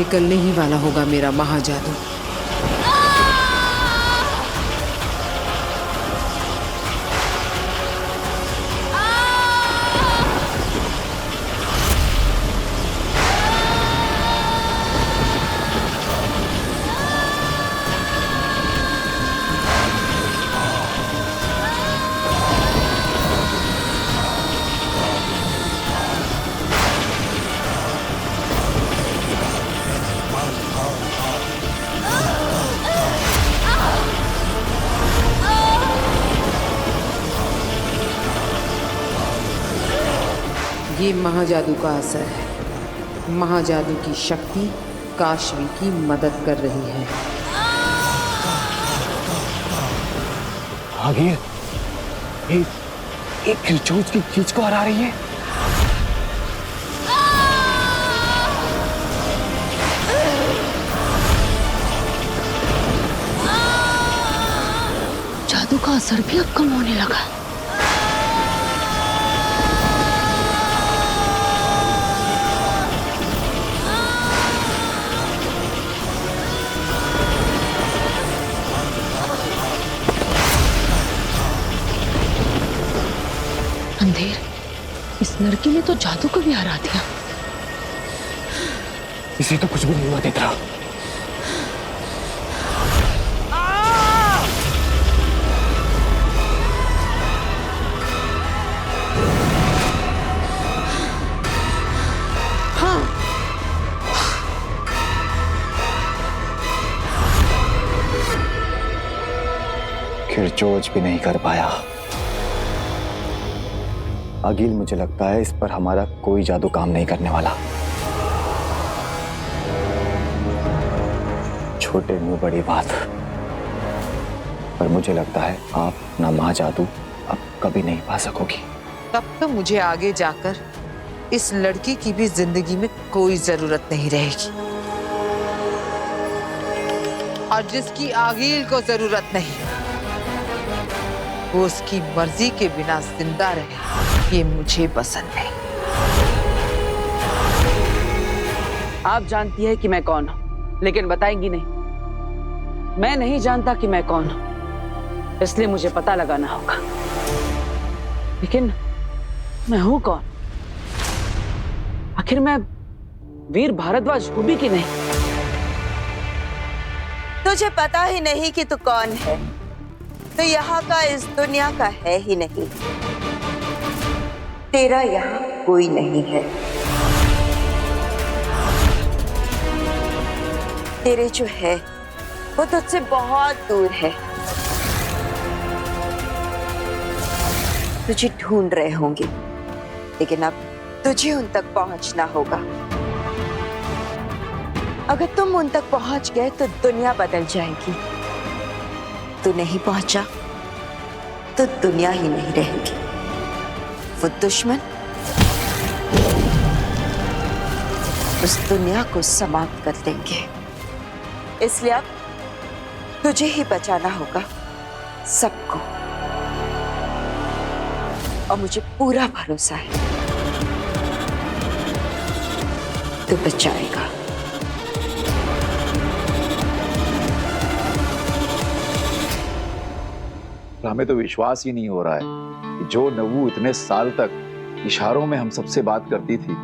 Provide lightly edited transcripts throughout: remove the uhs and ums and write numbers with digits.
निकलने ही वाला होगा मेरा महाजादू। ये महाजादू का असर है। महाजादू की शक्ति काशवी की मदद कर रही है। आगे एक खिलचोच की खींच को हरा रही है। जादू का असर भी अब कम होने लगा। अंधेर, इस लड़की ने तो जादू को भी हरा दिया। इसे तो कुछ भी नहीं हुआ देता। खिलचोच भी नहीं कर पाया। अगिल, मुझे लगता है इस पर हमारा कोई जादू काम नहीं करने वाला। छोटे मुंह बड़ी बात। पर मुझे लगता है आप ना महाजादू अब कभी नहीं पा सकोगी। तब तो मुझे आगे जाकर इस लड़की की भी जिंदगी में कोई जरूरत नहीं रहेगी। और जिसकी आगिल को जरूरत नहीं, वो उसकी मर्जी के बिना जिंदा रहे, ये मुझे पसंद नहीं। आप जानती है कि मैं कौन हूं, लेकिन बताएंगी नहीं। मैं नहीं जानता कि मैं कौन हूं, इसलिए मुझे पता लगाना होगा। लेकिन मैं हूं कौन? आखिर मैं वीर भारद्वाज हूं भी कि नहीं? तुझे पता ही नहीं कि तू कौन है, तो यहाँ का इस दुनिया का है ही नहीं। तेरा यहाँ कोई नहीं है। तेरे जो है वो तुझसे बहुत दूर है। तुझे ढूंढ रहे होंगे, लेकिन अब तुझे उन तक पहुंचना होगा। अगर तुम उन तक पहुंच गए तो दुनिया बदल जाएगी। तू नहीं पहुंचा तो दुनिया ही नहीं रहेगी। वो दुश्मन उस दुनिया को समाप्त कर देंगे। इसलिए अब तुझे ही बचाना होगा सबको, और मुझे पूरा भरोसा है तू बचाएगा। हमें तो विश्वास ही नहीं हो रहा है कि जो नव्वू इतने साल तक इशारों में हम सबसे बात करती थी,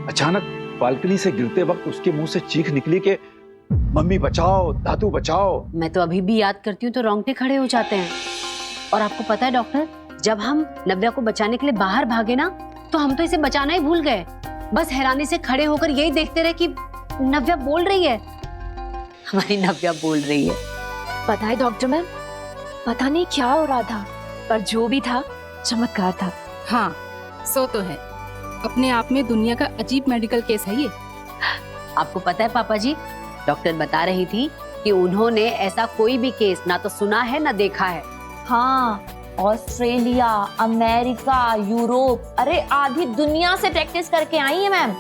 अचानक बालकनी से गिरते वक्त उसके मुंह से चीख निकली कि मम्मी बचाओ, दादू बचाओ। मैं तो अभी भी याद करती हूँ तो रोंगटे खड़े हो जाते हैं। और आपको पता है डॉक्टर, जब हम नव्या को बचाने के लिए बाहर भागे ना, तो हम तो इसे बचाना ही भूल गए। बस हैरानी से खड़े होकर यही देखते रहे कि नव्या बोल रही है। हमारी नव्या बोल रही है। पता है डॉक्टर मैम, पता नहीं क्या हो रहा था, पर जो भी था चमत्कार था। हाँ, सो तो है। अपने आप में दुनिया का अजीब मेडिकल केस है ये। आपको पता है पापा जी, डॉक्टर बता रही थी कि उन्होंने ऐसा कोई भी केस ना तो सुना है ना देखा है। हाँ, ऑस्ट्रेलिया, अमेरिका, यूरोप, अरे आधी दुनिया से प्रैक्टिस करके आई है मैम,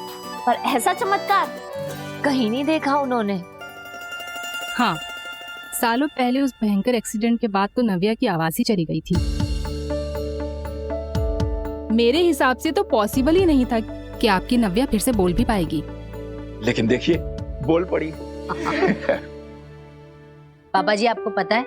पर ऐसा चमत्कार कहीं नहीं देखा उन्होंने। हाँ, सालों पहले उस भयंकर एक्सीडेंट के बाद तो नव्या की आवाज ही चली गई थी। मेरे हिसाब से तो पॉसिबल ही नहीं था कि आपकी नव्या फिर से बोल भी पाएगी। लेकिन देखिए, बोल पड़ी। पापा जी, आपको पता है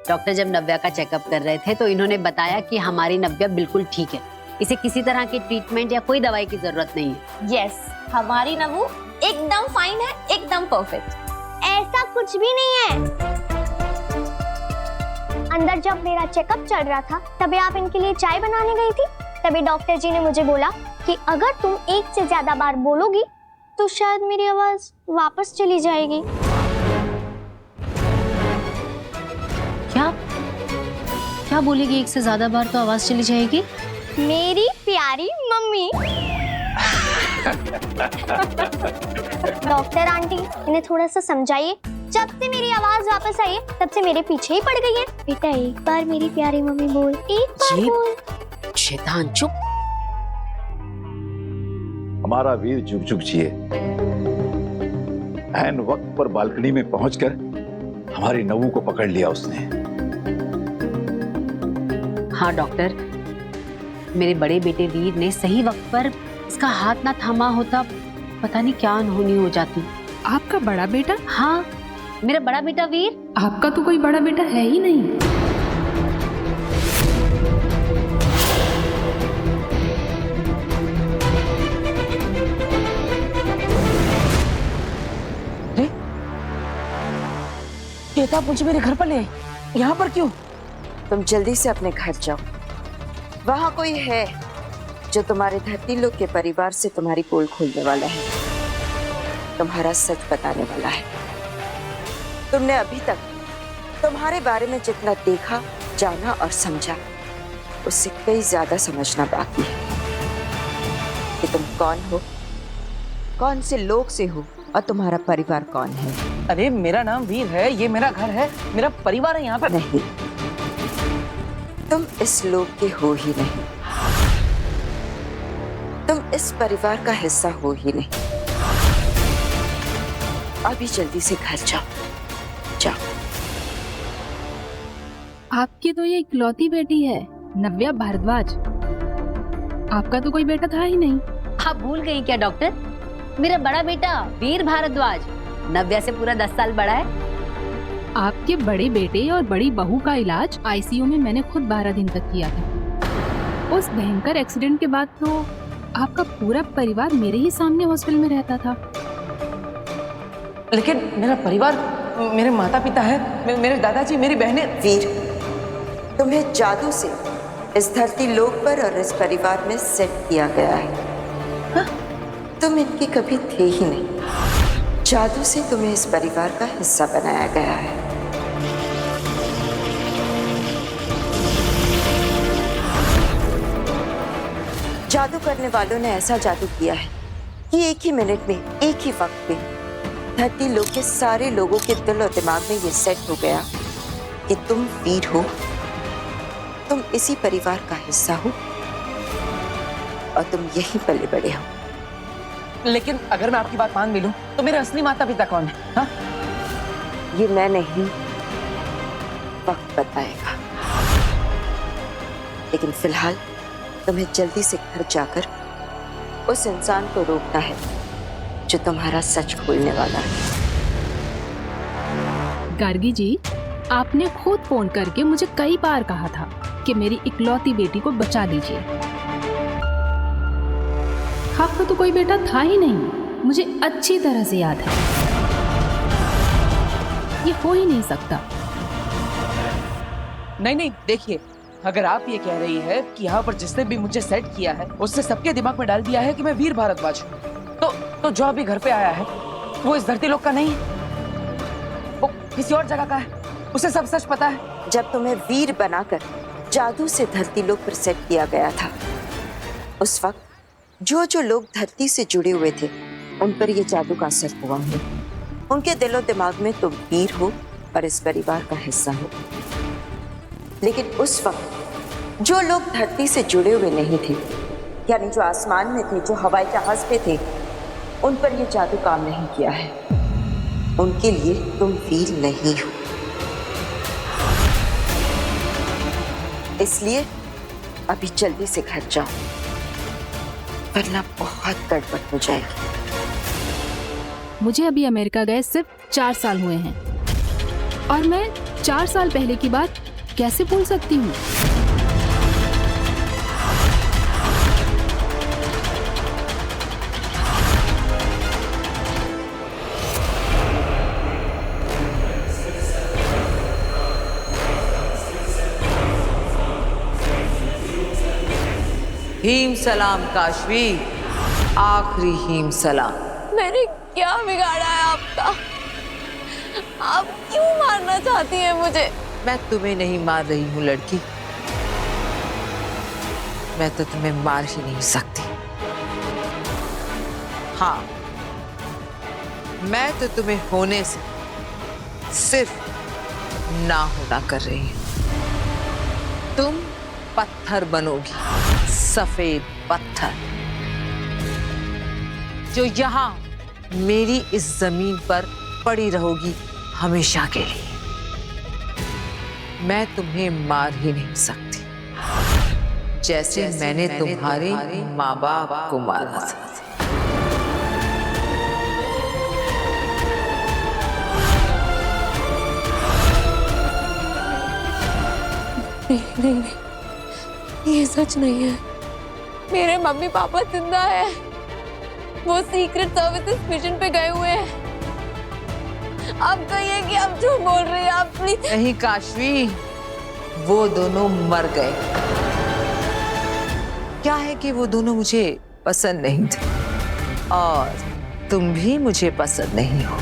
डॉक्टर जब नव्या का चेकअप कर रहे थे तो इन्होंने बताया कि हमारी नव्या बिल्कुल ठीक है, इसे किसी तरह की ट्रीटमेंट या कोई दवाई की जरूरत नहीं है। यस, हमारी नवू एकदम फाइन है, एकदम परफेक्ट। ऐसा कुछ भी नहीं है। अंदर जब मेरा चेकअप चल रहा था तभी आप इनके लिए चाय बनाने गई थी। तभी डॉक्टर जी ने मुझे बोला कि अगर तुम एक से ज्यादा बार बोलोगी तो शायद मेरी आवाज वापस चली जाएगी। क्या क्या बोलेगी? एक से ज्यादा बार तो आवाज चली जाएगी। मेरी प्यारी मम्मी। डॉक्टर आंटी, इन्हें थोड़ा सा समझाइए। जब से मेरी आवाज वापस आई है तब से मेरे पीछे ही पड़ गई है। बेटा एक बार मेरी प्यारी मम्मी बोल, एक बार बोल। शैतान चुप। हमारा वीर जुग जुग जिए। ऐन वक्त पर बालकनी में पहुंचकर हमारी नवू को पकड़ लिया उसने। हाँ डॉक्टर, मेरे बड़े बेटे वीर ने सही वक्त पर इसका हाथ ना थामा होता, पता नहीं क्या अनहोनी हो जाती। आपका बड़ा बेटा? हाँ, मेरा बड़ा बेटा वीर। आपका तो कोई बड़ा बेटा है ही नहीं। आप मुझे मेरे घर पर ले आए, यहाँ पर क्यों? तुम जल्दी से अपने घर जाओ। वहां कोई है जो तुम्हारे धरती लोग के परिवार से तुम्हारी पोल खोलने वाला है, तुम्हारा सच बताने वाला है। तुमने अभी तक तुम्हारे बारे में जितना देखा, जाना और समझा, उससे कई ज्यादा समझना बाकी है कि तुम कौन हो, कौन से लोग से हो और तुम्हारा परिवार कौन है। अरे मेरा नाम वीर है, ये मेरा घर है, मेरा परिवार है यहाँ पर। नहीं, तुम इस लोग के हो ही नहीं, तुम इस परिवार का हिस्सा हो ही नहीं। अभी जल्दी से घर जाओ, जाओ। आपकी तो ये इकलौती बेटी है नव्या भारद्वाज। आपका तो कोई बेटा था ही नहीं। आप भूल गई क्या डॉक्टर? मेरा बड़ा बेटा वीर भारद्वाज नव्या से पूरा 10 साल बड़ा है। आपके बड़े बेटे और बड़ी बहू का इलाज आईसीयू में मैंने खुद 12 दिन तक किया था। उस भयंकर एक्सीडेंट के बाद तो आपका पूरा परिवार मेरे ही सामने हॉस्पिटल में रहता था। लेकिन मेरा परिवार, मेरे माता पिता है, मेरे दादाजी, मेरी बहनें। वीर, तुम्हें जादू से इस धरती लोक पर और इस परिवार में सेट किया गया है। हाँ? तुम इनके कभी थे ही नहीं। जादू से तुम्हें इस परिवार का हिस्सा बनाया गया है। जादू करने वालों ने ऐसा जादू किया है कि एक ही मिनट में, एक ही वक्त में धरती लोक के सारे लोगों के दिल और दिमाग में ये सेट हो गया कि तुम वीर हो, तुम इसी परिवार का हिस्सा हो और तुम यहीं पले बड़े हो। लेकिन अगर मैं आपकी बात मान भी लूं तो मेरे असली माता पिता कौन है? हाँ? ये मैं नहीं, वक्त बताएगा। लेकिन फिलहाल तुम्हें जल्दी से घर जाकर उस इंसान को रोकना है जो तुम्हारा सच खोलने वाला है। गार्गी जी, आपने खुद फोन करके मुझे कई बार कहा था कि मेरी इकलौती बेटी को बचा लीजिए। आपका तो कोई बेटा था ही नहीं, मुझे अच्छी तरह से याद है। ये हो ही नहीं सकता। नहीं, देखिए, अगर आप ये कह रही है कि यहाँ पर जिसने भी मुझे सेट किया है उससे सबके दिमाग में डाल दिया है कि मैं वीर भारद्वाज हूँ, तो जो अभी घर पे आया है वो इस धरती लोक का नहीं है, वो किसी और जगह का है। उसे सब सच पता है। जब तुम्हें वीर बनाकर जादू से धरती लोक पर सेट किया गया था, उस वक्त जो लोग धरती से जुड़े हुए थे उन पर यह जादू का असर हुआ है। उनके दिलो दिमाग में तुम वीर हो और इस परिवार का हिस्सा हो। लेकिन उस वक्त जो लोग धरती से जुड़े हुए नहीं थे, यानी जो आसमान में थे, जो हवाई जहाज पे थे, उन पर यह जादू काम नहीं किया है। उनके लिए तुम वीर नहीं हो। इसलिए अभी जल्दी से घर जाओ, वरना बहुत गड़बड़ हो जाएगी। मुझे अभी अमेरिका गए सिर्फ 4 साल हुए हैं और मैं 4 साल पहले की बात कैसे भूल सकती हूँ? हीम सलाम काशवी, आखिरी हीम सलाम। मैंने क्या बिगाड़ा है आपका? आप क्यों मारना चाहती हैं मुझे? मैं तुम्हें नहीं मार रही हूँ लड़की, मैं तो तुम्हें मार ही नहीं सकती। हाँ, मैं तो तुम्हें होने से सिर्फ ना होना कर रही हूँ। तुम पत्थर बनोगी, सफेद पत्थर, जो यहाँ मेरी इस जमीन पर पड़ी रहोगी हमेशा के लिए। मैं तुम्हें मार ही नहीं सकती, जैसे मैंने तुम्हारे माँ बाप को मारा था। नहीं, ये सच नहीं है। मेरे मम्मी पापा जिंदा है, वो सीक्रेट सर्विसेज मिशन पे गए हुए हैं। आप कहिए कि आप झूठ बोल रही हैं, आप प्लीज। नहीं काशवी, वो दोनों मर गए। क्या है कि वो दोनों मुझे पसंद नहीं थे और तुम भी मुझे पसंद नहीं हो।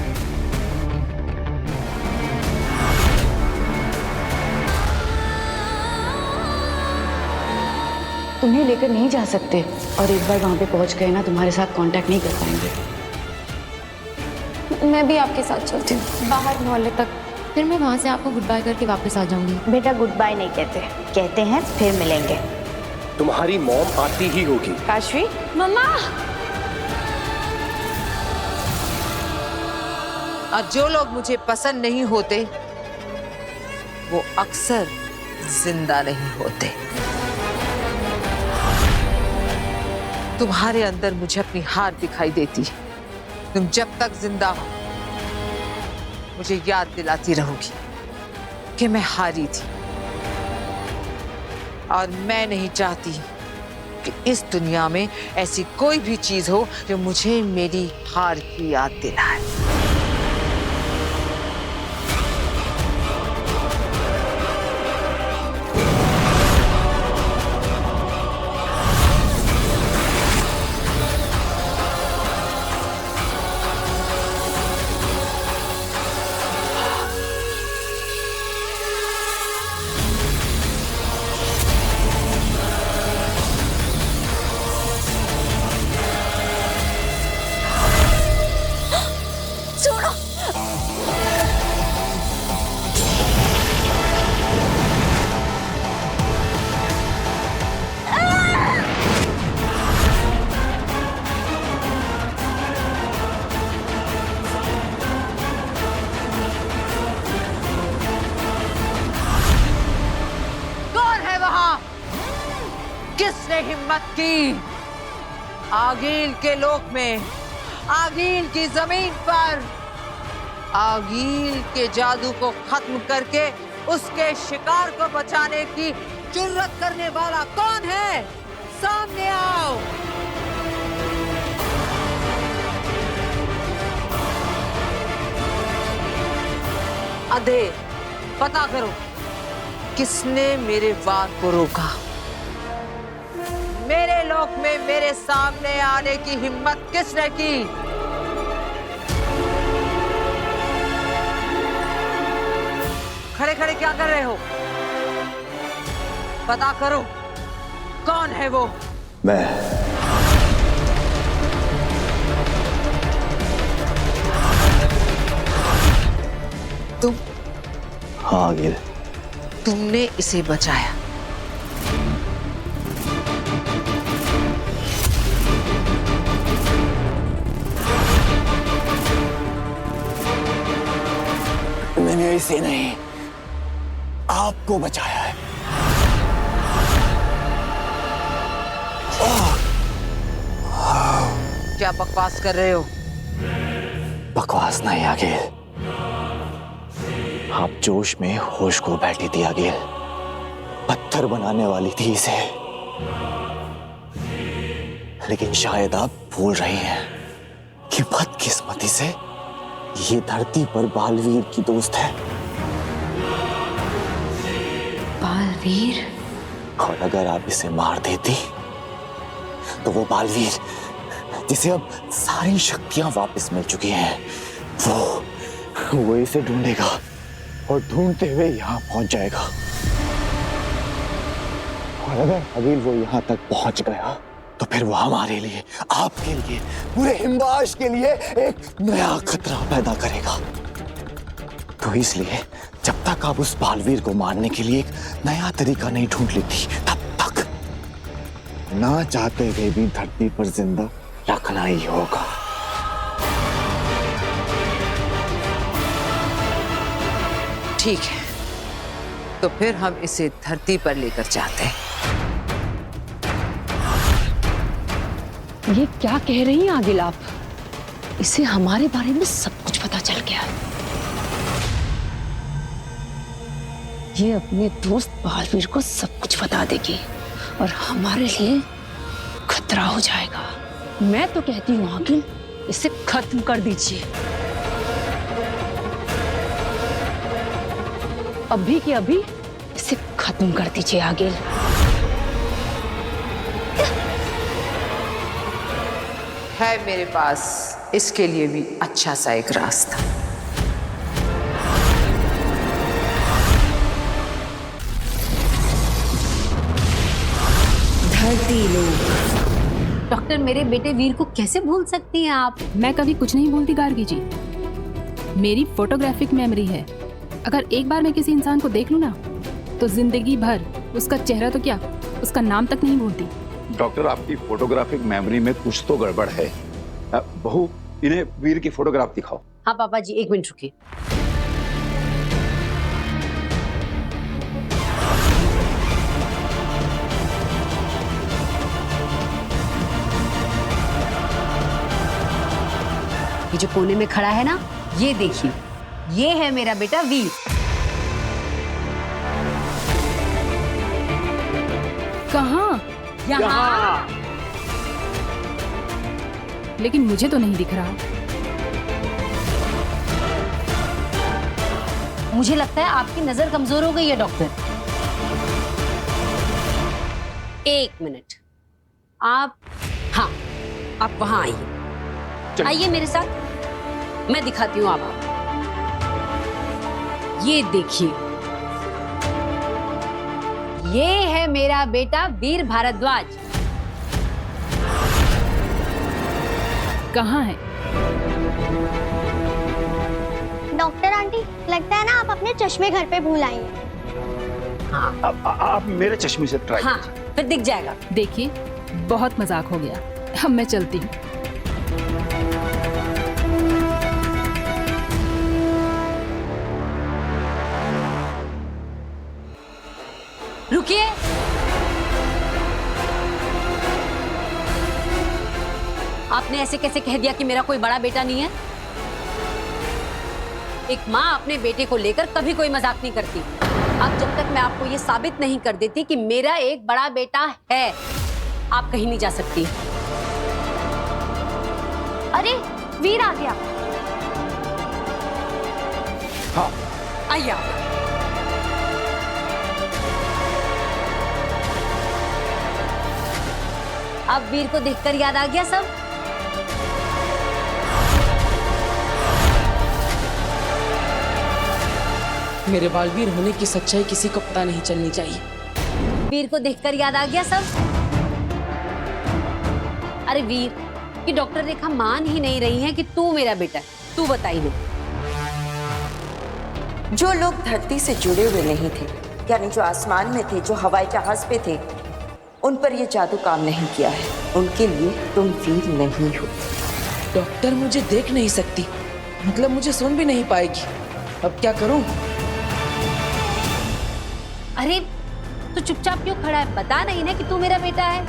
तुम्हें लेकर नहीं जा सकते और एक बार वहां पे पहुंच गए ना, तुम्हारे साथ कांटेक्ट नहीं कर पाएंगे। मैं भी आपके साथ चलती हूँ बाहर मोहल्ले तक, फिर मैं वहां से आपको गुड बाय करके वापस आ जाऊंगी। बेटा गुड बाय नहीं कहते, कहते हैं फिर मिलेंगे। तुम्हारी मॉम आती ही होगी। काशवी, मम्मा। और जो लोग मुझे पसंद नहीं होते वो अक्सर जिंदा नहीं होते। तुम्हारे अंदर मुझे अपनी हार दिखाई देती है। तुम जब तक जिंदा हो मुझे याद दिलाती रहोगी कि मैं हारी थी, और मैं नहीं चाहती कि इस दुनिया में ऐसी कोई भी चीज हो जो मुझे मेरी हार की याद दिलाए। किसने हिम्मत की आगील के लोक में, आगील की जमीन पर, आगील के जादू को खत्म करके उसके शिकार को बचाने की जुर्रत करने वाला कौन है? सामने आओ। अधे पता करो किसने मेरे वार को रोका। मेरे लोक में मेरे सामने आने की हिम्मत किसने की? खड़े खड़े क्या कर रहे हो? पता करो कौन है वो? मैं। तुम? हाँ आगिल। तुमने इसे बचाया। मैंने इसे नहीं, आपको बचाया है। क्या बकवास कर रहे हो? बकवास नहीं आगे। आप जोश में होश को बैठी थी आगे, पत्थर बनाने वाली थी इसे। लेकिन शायद आप भूल रही हैं कि बदकिस्मती से ये धरती पर बालवीर की दोस्त है। बालवीर? और अगर आप इसे मार देती तो वो बालवीर जिसे अब सारी शक्तियां वापस मिल चुकी हैं, वो इसे ढूंढेगा और ढूंढते हुए यहां पहुंच जाएगा। और अगर अभी वो यहां तक पहुंच गया तो फिर वो हमारे लिए, आपके लिए, पूरे हिमवाश के लिए एक नया खतरा पैदा करेगा। तो इसलिए जब तक आप उस बालवीर को मारने के लिए एक नया तरीका नहीं ढूंढ लेती, तब तक ना चाहते हुए भी धरती पर जिंदा रखना ही होगा। ठीक है, तो फिर हम इसे धरती पर लेकर जाते हैं। ये क्या कह रही हैं आगिल आप? इसे हमारे बारे में सब कुछ पता चल गया है। ये अपने दोस्त बालवीर को सब कुछ बता देगी और हमारे लिए खतरा हो जाएगा। मैं तो कहती हूँ आगिल, इसे खत्म कर दीजिए। अभी के अभी इसे खत्म कर दीजिए आगिल। है मेरे पास इसके लिए भी अच्छा सा एक रास्ता। धरती लोग। डॉक्टर, मेरे बेटे वीर को कैसे भूल सकती हैं आप? मैं कभी कुछ नहीं भूलती गार्गी जी। मेरी फोटोग्राफिक मेमोरी है। अगर एक बार मैं किसी इंसान को देख लूं ना, तो जिंदगी भर उसका चेहरा तो क्या, उसका नाम तक नहीं भूलती। डॉक्टर, आपकी फोटोग्राफिक मेमोरी में कुछ तो गड़बड़ है। बहू, इन्हें वीर की फोटोग्राफ दिखाओ। हाँ पापा जी, एक मिनट रुकिए। ये जो कोने में खड़ा है ना, ये देखिए, ये है मेरा बेटा वीर। कहाँ? यहाँ। लेकिन मुझे तो नहीं दिख रहा। मुझे लगता है आपकी नजर कमजोर हो गई है डॉक्टर। एक मिनट, आप, हाँ, आप वहां आइए। आइए मेरे साथ, मैं दिखाती हूँ आपको। ये देखिए, ये है मेरा बेटा वीर भारद्वाज। कहाँ है? डॉक्टर आंटी, लगता है ना आप अपने चश्मे घर पे भूल आई हैं। आप मेरे चश्मे से ट्राई हाँ, फिर दिख जाएगा। देखिए, बहुत मजाक हो गया। अब मैं चलती हूँ। रुकिए। आपने ऐसे कैसे कह दिया कि मेरा कोई बड़ा बेटा नहीं है? एक माँ अपने बेटे को लेकर कभी कोई मजाक नहीं करती। अब जब तक मैं आपको ये साबित नहीं कर देती कि मेरा एक बड़ा बेटा है, आप कहीं नहीं जा सकती। अरे वीर आ गया। हाँ। आइए आप। अब वीर को देखकर याद आ गया सब? मेरे बालवीर होने की सच्चाई किसी को पता नहीं चलनी चाहिए। वीर को देखकर याद आ गया सब? अरे वीर, कि डॉक्टर रेखा मान ही नहीं रही है कि तू मेरा बेटा है। तू बताई ना। जो लोग धरती से जुड़े हुए नहीं थे, यानी जो आसमान में थे, जो हवाई जहाज पे थे, उन पर ये जादू काम नहीं किया है। उनके लिए तुम वीर नहीं हो। डॉक्टर मुझे देख नहीं सकती, मतलब मुझे सुन भी नहीं पाएगी। अब क्या करूं? अरे तू चुपचाप क्यों खड़ा है? बता नहीं ना कि तू मेरा बेटा है।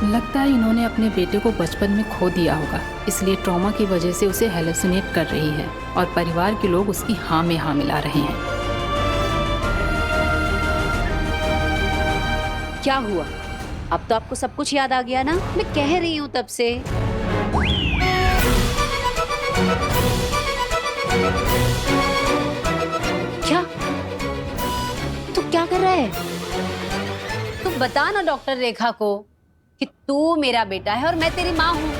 लगता है इन्होंने अपने बेटे को बचपन में खो दिया होगा, इसलिए ट्रॉमा की वजह से उसे हेलुसिनेट कर रही है और परिवार के लोग उसकी हाँ में हाँ मिला रहे हैं। क्या हुआ? अब तो आपको सब कुछ याद आ गया ना? मैं कह रही हूँ तब से। क्या? तू क्या कर रहा है? तू बता ना डॉक्टर रेखा को कि तू मेरा बेटा है और मैं तेरी माँ हूँ।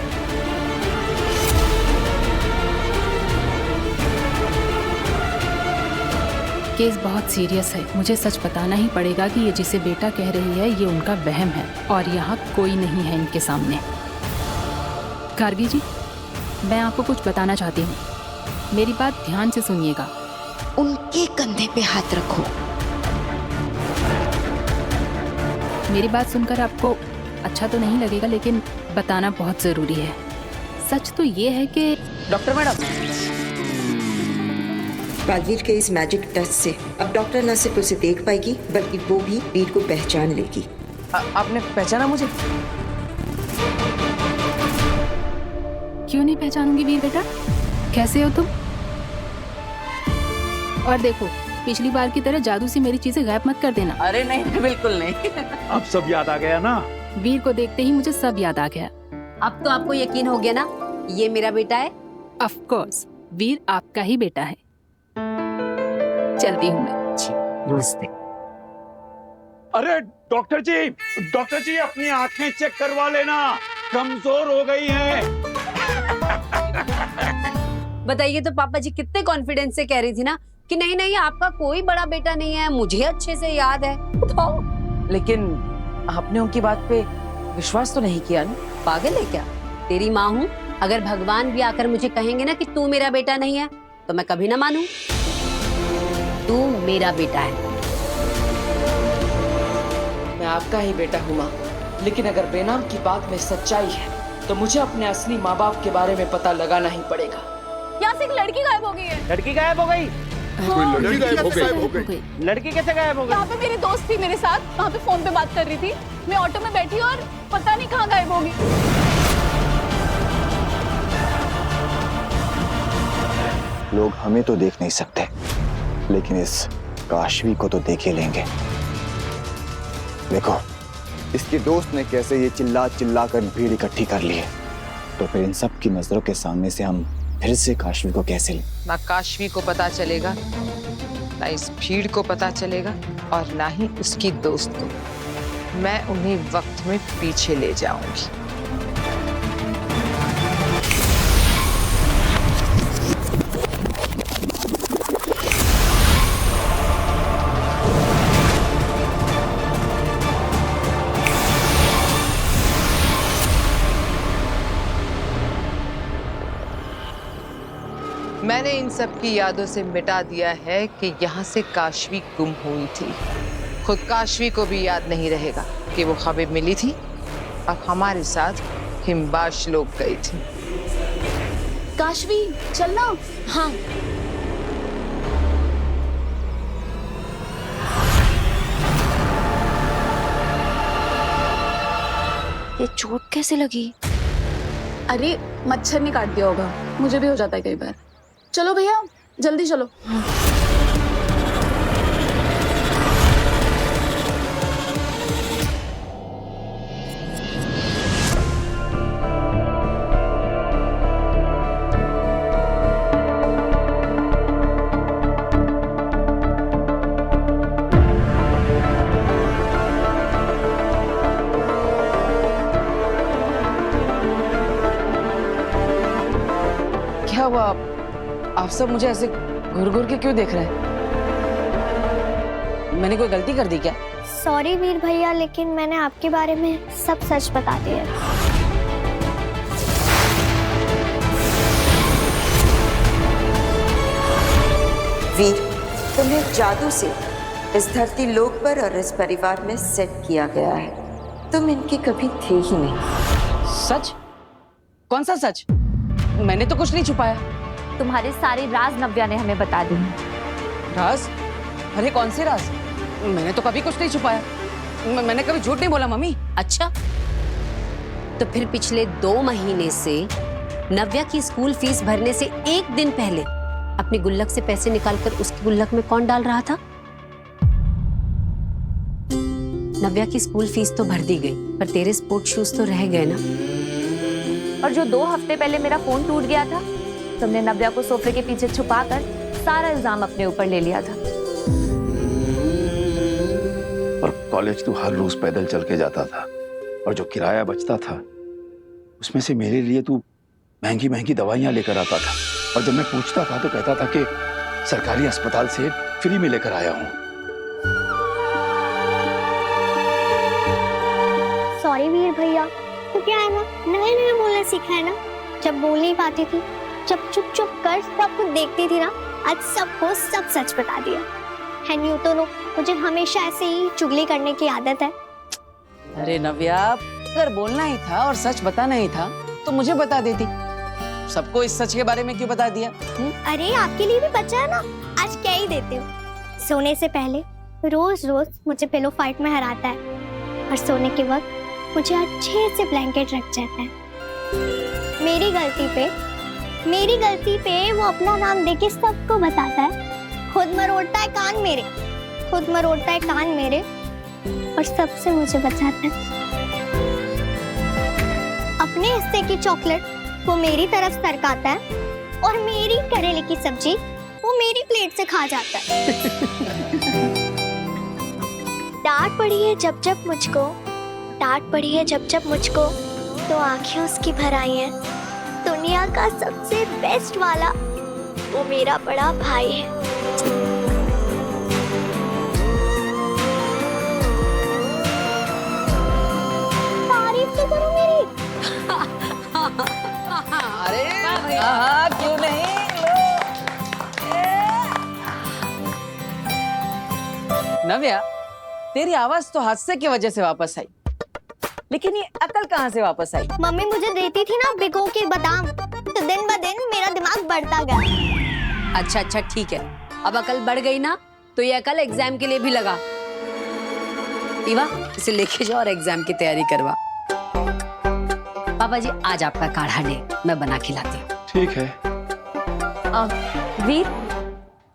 केस बहुत सीरियस है, मुझे सच बताना ही पड़ेगा कि ये जिसे बेटा कह रही है ये उनका वहम है और यहाँ कोई नहीं है इनके सामने। गार्गी जी, मैं आपको कुछ बताना चाहती हूँ, मेरी बात ध्यान से सुनिएगा। उनके कंधे पे हाथ रखो। मेरी बात सुनकर आपको अच्छा तो नहीं लगेगा, लेकिन बताना बहुत जरूरी है। सच तो ये है कि डॉक्टर मैडम, बालवीर के इस मैजिक टच से अब डॉक्टर न सिर्फ उसे देख पाएगी बल्कि वो भी वीर को पहचान लेगी। आपने पहचाना मुझे? क्यों नहीं पहचानूंगी वीर बेटा? कैसे हो तुम? और देखो, पिछली बार की तरह जादू से मेरी चीजें गायब मत कर देना। अरे नहीं, बिल्कुल नहीं। अब सब याद आ गया ना? वीर को देखते ही मुझे सब याद आ गया। अब तो आपको यकीन हो गया ना, ये मेरा बेटा है। ऑफ कोर्स, वीर आपका ही बेटा है। चलती हूँ मैं। नमस्ते। अरे डॉक्टर जी अपनी आंखें चेक करवा लेना, कमजोर हो गई हैं। बताइए तो पापा जी कितने कॉन्फिडेंस से कह रही थी ना कि नहीं नहीं आपका कोई बड़ा बेटा नहीं है, मुझे अच्छे से याद है। बताओ। लेकिन आपने उनकी बात पे विश्वास तो नहीं किया ना? पागल है क्या? तेरी माँ हूँ, अगर भगवान भी आकर मुझे कहेंगे ना कि तू मेरा बेटा नहीं है तो मैं कभी ना मानूं। तू मेरा बेटा है। मैं आपका ही बेटा हूँ माँ, लेकिन अगर बेनाम की बात में सच्चाई है तो मुझे अपने असली माँ बाप के बारे में पता लगाना ही पड़ेगा। यहाँ से एक लड़की गायब हो गई है। लड़की गायब हो गई? लड़की गायब हो गई। लड़की कैसे गायब हो गई? यहाँ पे मेरी दोस्त थी मेरे साथ, वहाँ पे फोन पे बात कर रही थी। मैं ऑटो में बैठी और पता नहीं कहाँ गायब होगी। लोग हमें तो देख नहीं सकते, लेकिन इस काशवी को तो देख ही लेंगे। देखो, इसके दोस्त ने कैसे ये चिल्ला चिल्ला कर भीड़ इकट्ठी कर ली है, तो फिर इन सब की नजरों के सामने से हम फिर से काशवी को कैसे लें? ना काशवी को पता चलेगा, ना इस भीड़ को पता चलेगा और ना ही उसकी दोस्त को। मैं उन्हीं वक्त में पीछे ले जाऊंगी। मैंने इन सब की यादों से मिटा दिया है कि यहाँ से काशवी गुम हुई थी। खुद काशवी को भी याद नहीं रहेगा कि वो खबर मिली थी और हमारे साथ हिमबाश लोग गई थी। काशवी चलना। हाँ। ये चोट कैसे लगी? अरे मच्छर ने काट दिया होगा, मुझे भी हो जाता है कई बार। चलो भैया जल्दी चलो। क्या हुआ? आप सब मुझे ऐसे घूर घूर के क्यों देख रहे हैं? मैंने कोई गलती कर दी क्या? सॉरी वीर भैया, लेकिन मैंने आपके बारे में सब सच बता दिया। वीर, तुम्हें जादू से इस धरती लोक पर और इस परिवार में सेट किया गया है। तुम इनके कभी थे ही नहीं। सच? कौन सा सच? मैंने तो कुछ नहीं छुपाया। तुम्हारे सारे राज नव्या ने हमें बता दी। राज? अरे कौन से राज? मैंने तो कभी कुछ नहीं छुपाया। मैंने कभी झूठ नहीं बोला मम्मी। अच्छा, तो फिर पिछले 2 महीने से नव्या की स्कूल फीस भरने से 1 दिन पहले अपनी गुल्लक से पैसे निकालकर उसकी गुल्लक में कौन डाल रहा था? नव्या की स्कूल फीस तो भर दी गई, पर तेरे स्पोर्ट शूज तो रह गए ना। और जो 2 हफ्ते पहले मेरा फोन टूट गया था, तुमने नव्या को सोफे के पीछे छुपाकर सारा इल्जाम अपने ऊपर ले लिया था। और कॉलेज तू हर रोज पैदल चल के जाता था, और जो किराया बचता था उसमें से मेरे लिए तू महंगी महंगी दवाइयां लेकर आता था, और जब मैं पूछता था तो कहता था कि सरकारी अस्पताल से फ्री में लेकर आया हूं। सॉरी वीर भैया, तो क्या है ना, नया नया बोलना सीखा है ना। जब बोल नहीं पाती थी, जब चुप चुप कर सब कुछ देखती थी ना, आज सबको सब सच बता दिया। है न्यू तो मुझे हमेशा ऐसे ही चुगली करने की आदत है। अरे नव्या, अगर बोलना ही था और सच बताना ही था तो मुझे बता देती। सबको इस सच के बारे में क्यों बता दिया? अरे आपके लिए भी बचा है ना, आज क्या ही देते हो। सोने से पहले रोज रोज मुझे पिलो फाइट में हराता है, और सोने के वक्त मुझे अच्छे से ब्लैंकेट रख जाता है। मेरी गलती पे वो अपना नाम देके सबको बताता है। खुद मरोड़ता है कान मेरे, और सबसे मुझे बचाता है। अपने हिस्से की चॉकलेट वो मेरी तरफ सरकाता है, और मेरी करेले की सब्जी वो मेरी प्लेट से खा जाता है। डांट पड़ी है जब जब मुझको तो आंखें उसकी भर आई हैं। दुनिया का सबसे बेस्ट वाला वो मेरा बड़ा भाई है। तारीफ तो करो मेरी। अरे हाँ, क्यों नहीं। नव्या, तेरी आवाज तो हादसे की वजह से वापस आई, लेकिन ये अकल कहाँ से वापस आई? मम्मी मुझे देती थी ना भिगो के बादाम, तो दिन ब दिन मेरा दिमाग बढ़ता गया। अच्छा ठीक है, अब अकल बढ़ गई ना, तो ये अकल एग्जाम के लिए भी लगा। ईवा, इसे लेके जाओ और एग्जाम की तैयारी करवा। पापा जी, आज आपका काढ़ा ले, मैं बना के लाती हूँ। ठीक है। वीर,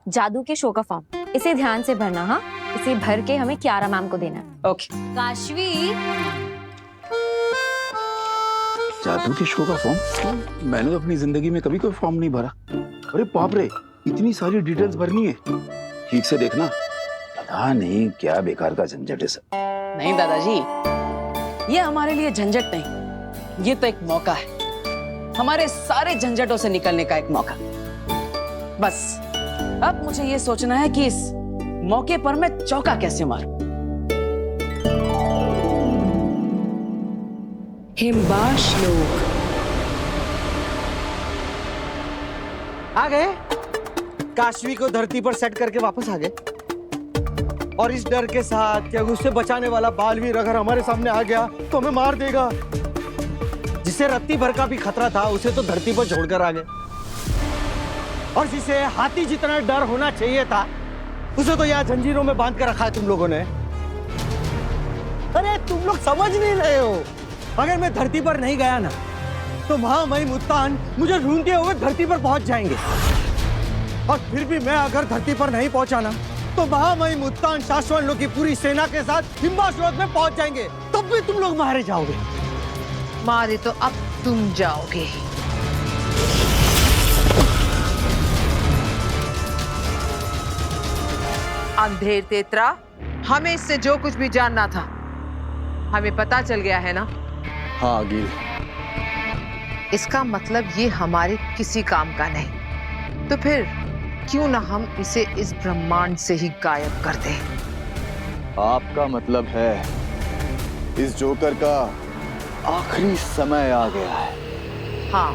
जादू के शो का फॉर्म इसे ध्यान से भरना। हाँ, इसे भर के हमें कियारा मैम को देना। ओके। काशवी, जादू के शो का फॉर्म? मैंने तो अपनी जिंदगी में कभी कोई फॉर्म नहीं भरा। अरे बाप रे, इतनी सारी डिटेल्स भरनी है। ठीक से देखना, पता नहीं क्या बेकार का झंझट है सब। नहीं दादाजी, ये हमारे लिए झंझट नहीं, ये तो एक मौका है, हमारे सारे झंझटों से निकलने का एक मौका। बस अब मुझे ये सोचना है कि इस मौके पर मैं चौका कैसे मारूं। हिमबाश लोग आ गए। काशवी को धरती पर सेट करके वापस आ गए, और इस डर के साथ कि उससे बचाने वाला बालवीर अगर हमारे सामने आ गया तो हमें मार देगा। जिसे रत्ती भर का भी खतरा था उसे तो धरती पर छोड़कर आ गए, और जिसे हाथी जितना डर होना चाहिए था उसे तो यहाँ जंजीरों में बांध कर रखा है तुम लोगों ने। अरे तुम लोग समझ नहीं रहे हो, अगर मैं धरती पर नहीं गया ना तो महामहिम मुत्तान मुझे ढूंढते हुए धरती पर पहुंच जाएंगे, और फिर भी मैं अगर धरती पर नहीं पहुंचा ना तो महामहिम मुत्तान शाश्वन लोग की पूरी सेना के साथ हिमबाशलोक में पहुंच जाएंगे, तब भी तुम लोग मारे जाओगे। मारे तो अब तुम जाओगे। अंधेर तेतरा, हमें इससे जो कुछ भी जानना था हमें पता चल गया है ना? हाँ आगिल। इसका मतलब ये हमारे किसी काम का नहीं, तो फिर क्यों ना हम इसे इस ब्रह्मांड से ही गायब कर दें? आपका मतलब है इस जोकर का आखिरी समय आ गया है? हाँ।